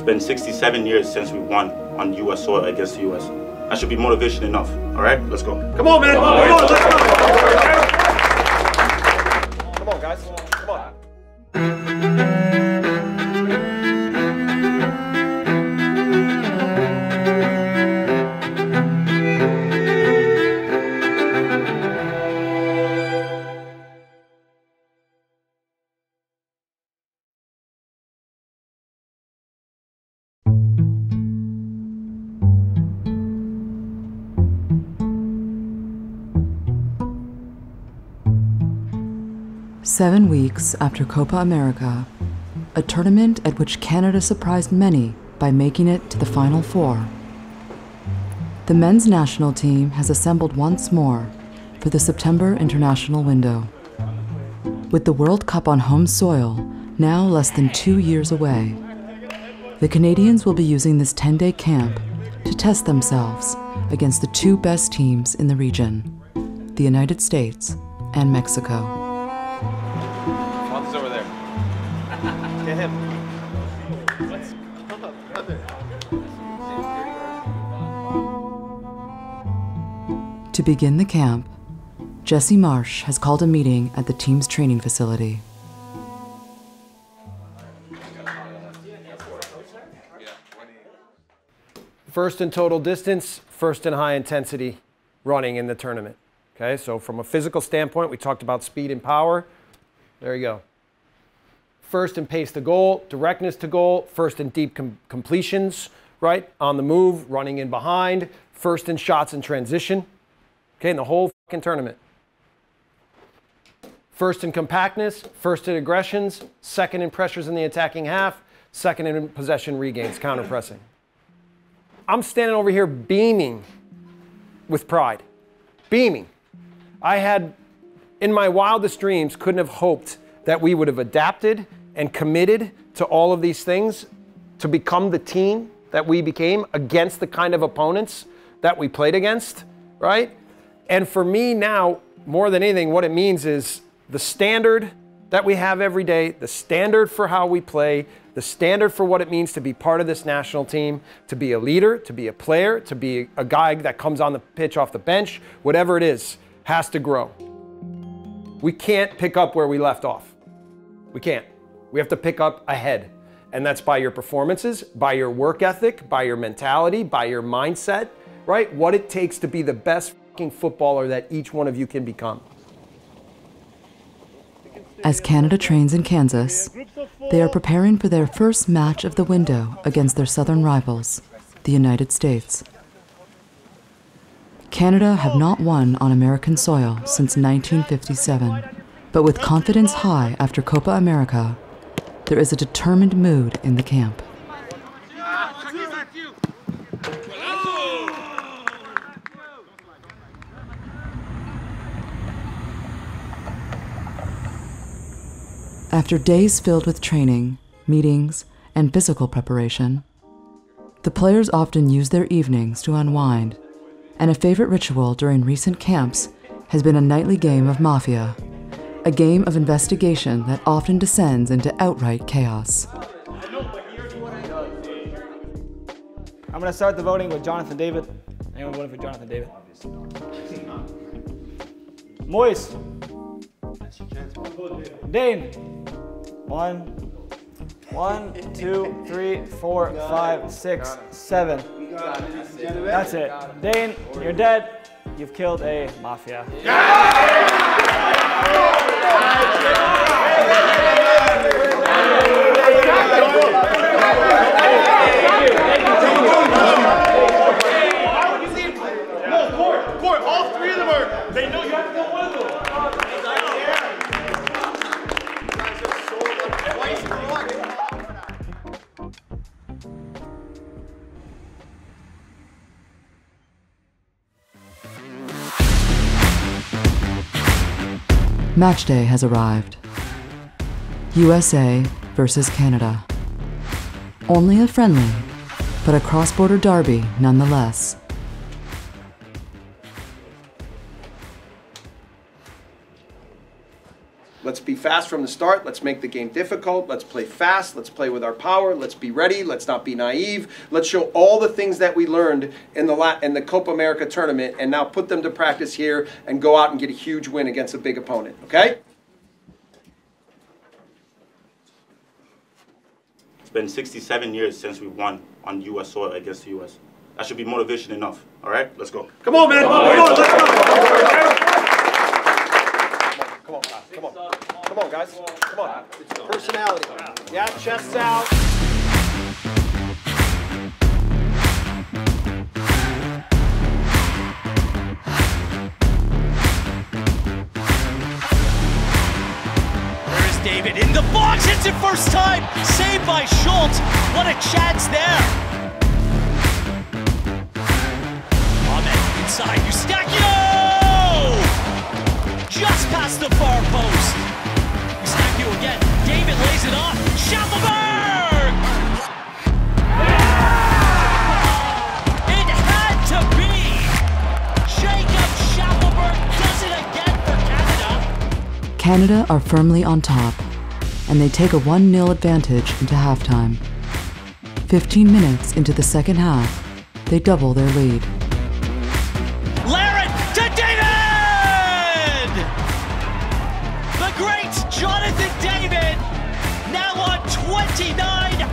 been 67 years since we won on US soil against the US. That should be motivation enough. All right, let's go. Come on, man. Come on, let's go. Come on, guys. Come on. Seven weeks after Copa America, a tournament at which Canada surprised many by making it to the Final Four, the men's national team has assembled once more for the September international window. With the World Cup on home soil now less than 2 years away, the Canadians will be using this 10-day camp to test themselves against the two best teams in the region, the United States and Mexico. Fonz's over there. Get him. Let's go, brother. To begin the camp, Jesse Marsch has called a meeting at the team's training facility. First in total distance, first in high intensity running in the tournament. Okay, so from a physical standpoint, we talked about speed and power. There you go. First in pace to goal, directness to goal, first in deep completions, right? On the move, running in behind, first in shots in transition. Okay, in the whole fucking tournament. First in compactness, first in aggressions, second in pressures in the attacking half, second in possession regains, counter-pressing. I'm standing over here beaming with pride. Beaming. I had, in my wildest dreams, couldn't have hoped that we would have adapted and committed to all of these things to become the team that we became against the kind of opponents that we played against, right? And for me now, more than anything, what it means is the standard that we have every day, the standard for how we play, the standard for what it means to be part of this national team, to be a leader, to be a player, to be a guy that comes on the pitch off the bench, whatever it is, has to grow. We can't pick up where we left off. We can't. We have to pick up ahead. And that's by your performances, by your work ethic, by your mentality, by your mindset, right? What it takes to be the best fucking footballer that each one of you can become. As Canada trains in Kansas, they are preparing for their first match of the window against their southern rivals, the United States. Canada have not won on American soil since 1957, but with confidence high after Copa America, there is a determined mood in the camp. After days filled with training, meetings, and physical preparation, the players often use their evenings to unwind, and a favorite ritual during recent camps has been a nightly game of Mafia, a game of investigation that often descends into outright chaos. I'm going to start the voting with Jonathan David. Anyone voting for Jonathan David? Moise. Dane. 1, 2, 3, 4, 5, 6, 7. That's it. Dane, you're dead. You've killed a Mafia. Court, all three of them are, they know you have to go one of them. Match day has arrived. USA versus Canada. Only a friendly, but a cross-border derby nonetheless. Let's be fast from the start. Let's make the game difficult. Let's play fast. Let's play with our power. Let's be ready. Let's not be naive. Let's show all the things that we learned in the Copa America tournament and now put them to practice here and go out and get a huge win against a big opponent, okay? It's been 67 years since we won on U.S. soil against the U.S. That should be motivation enough, all right? Let's go. Come on, man. Come on, let's go. Come on, come on. Come on, guys. Come on. Personality. Yeah, chests out. There's David in the box. Hits it first time. Saved by Schultz. What a chance there. Ahmed inside. Eustachio! Just past the far post. Eustachio again. David lays it off. Shackelberg! It had to be. Jacob Shackelberg does it again for Canada. Canada are firmly on top, and they take a 1-0 advantage into halftime. 15 minutes into the second half, they double their lead. Laren to David! The great Jonathan David, now on 29.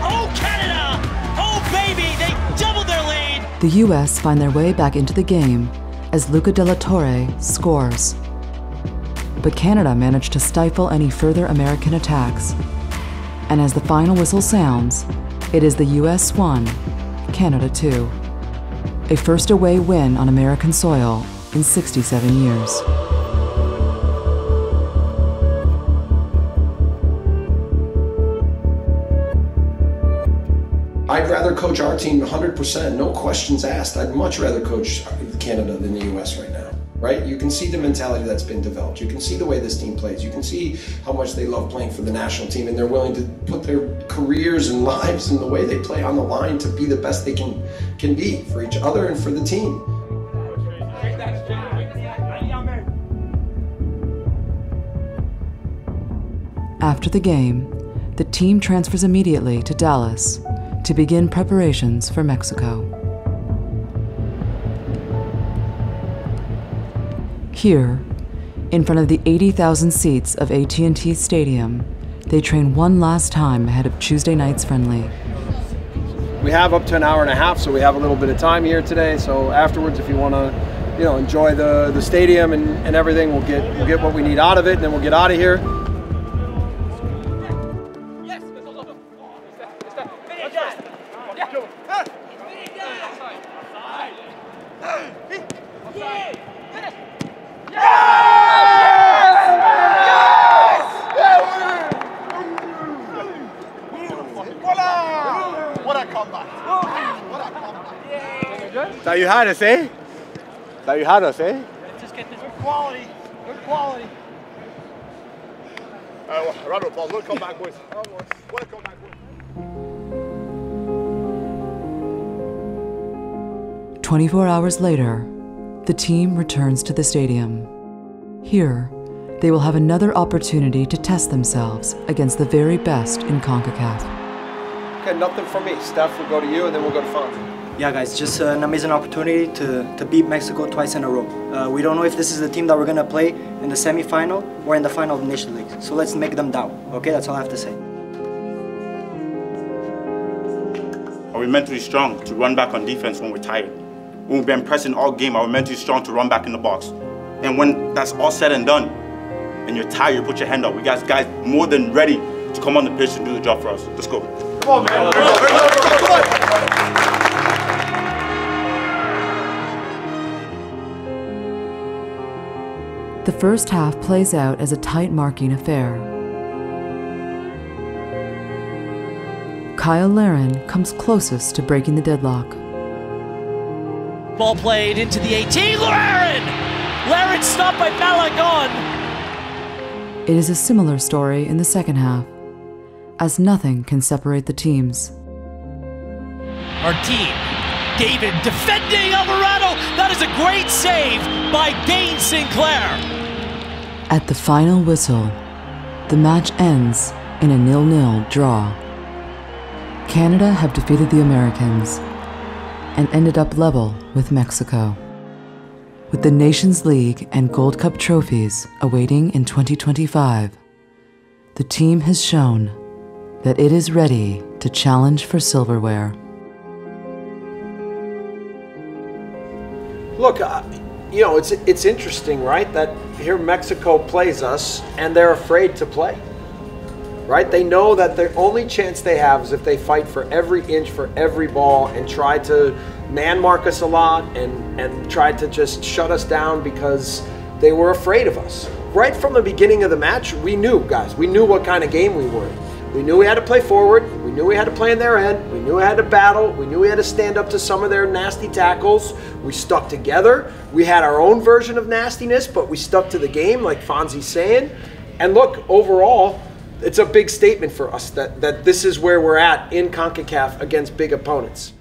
Oh, Canada! Oh, baby, they double their lead! The U.S. find their way back into the game as Luca de la Torre scores. But Canada managed to stifle any further American attacks. And as the final whistle sounds, it is the U.S. 1, Canada 2. A first away win on American soil in 67 years. I'd rather coach our team 100%, no questions asked. I'd much rather coach Canada than the U.S. right now, right? You can see the mentality that's been developed. You can see the way this team plays. You can see how much they love playing for the national team, and they're willing to put their careers and lives and the way they play on the line to be the best they can be for each other and for the team. After the game, the team transfers immediately to Dallas to begin preparations for Mexico. Here, in front of the 80,000 seats of AT&T Stadium, they train one last time ahead of Tuesday night's friendly. We have up to an hour and a half, so we have a little bit of time here today. So afterwards, if you want to, enjoy the stadium and everything, we'll get what we need out of it, and then we'll get out of here. That you had us, eh? That you had us, eh? Just get this. Good quality. Good quality. Round of applause. Welcome back, boys. Welcome back, boys. 24 hours later, the team returns to the stadium. Here, they will have another opportunity to test themselves against the very best in CONCACAF. Okay, nothing from me. Steph will go to you, and then we'll go to Fonz. Yeah, guys, just an amazing opportunity to beat Mexico twice in a row. We don't know if this is the team that we're going to play in the semifinal or in the final of the Nation League. So let's make them doubt, okay? That's all I have to say. Are we mentally strong to run back on defense when we're tired? When we've been pressing all game, are we mentally strong to run back in the box? And when that's all said and done, and you're tired, put your hand up. We got guys more than ready to come on the pitch and do the job for us. Let's go. Come on, man. Come on. The first half plays out as a tight marking affair. Kyle Laren comes closest to breaking the deadlock. Ball played into the 18. Laren! Laren stopped by Malagon. It is a similar story in the second half, as nothing can separate the teams. Our team, David defending Alvarado. That is a great save by Dane Sinclair. At the final whistle, the match ends in a 0-0 draw. Canada have defeated the Americans and ended up level with Mexico. With the Nations League and Gold Cup trophies awaiting in 2025, the team has shown that it is ready to challenge for silverware. Look, you know, it's interesting, right? That here Mexico plays us and they're afraid to play, right? They know that the only chance they have is if they fight for every inch, for every ball, and try to man mark us a lot and try to just shut us down because they were afraid of us. Right from the beginning of the match, we knew, guys, we knew what kind of game we were. We knew we had to play forward. We knew we had to play in their end. We knew we had to battle. We knew we had to stand up to some of their nasty tackles. We stuck together. We had our own version of nastiness, but we stuck to the game, like Fonzie's saying. And look, overall, it's a big statement for us that this is where we're at in CONCACAF against big opponents.